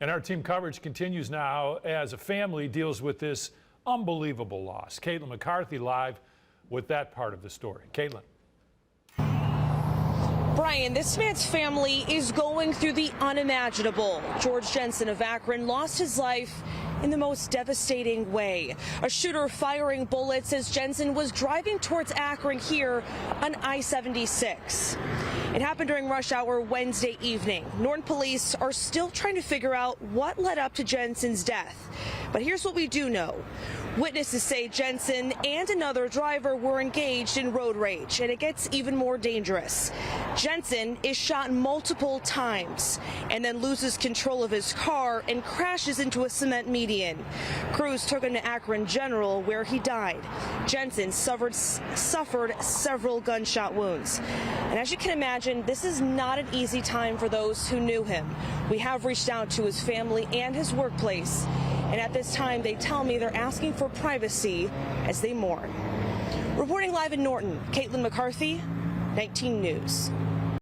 And our team coverage continues now as a family deals with this unbelievable loss. Caitlin McCarthy live with that part of the story. Caitlin. Brian, this man's family is going through the unimaginable. George Jensen of Akron lost his life in the most devastating way. A shooter firing bullets as Jensen was driving towards Akron here on I-76. It happened during rush hour Wednesday evening. Norton police are still trying to figure out what led up to Jensen's death. But here's what we do know. Witnesses say Jensen and another driver were engaged in road rage, and it gets even more dangerous. Jensen is shot multiple times and then loses control of his car and crashes into a cement median. Crews took him to Akron General, where he died. Jensen suffered several gunshot wounds. And as you can imagine, this is not an easy time for those who knew him. We have reached out to his family and his workplace, and at this time they tell me they're asking for privacy as they mourn. Reporting live in Norton, Caitlin McCarthy, 19 News.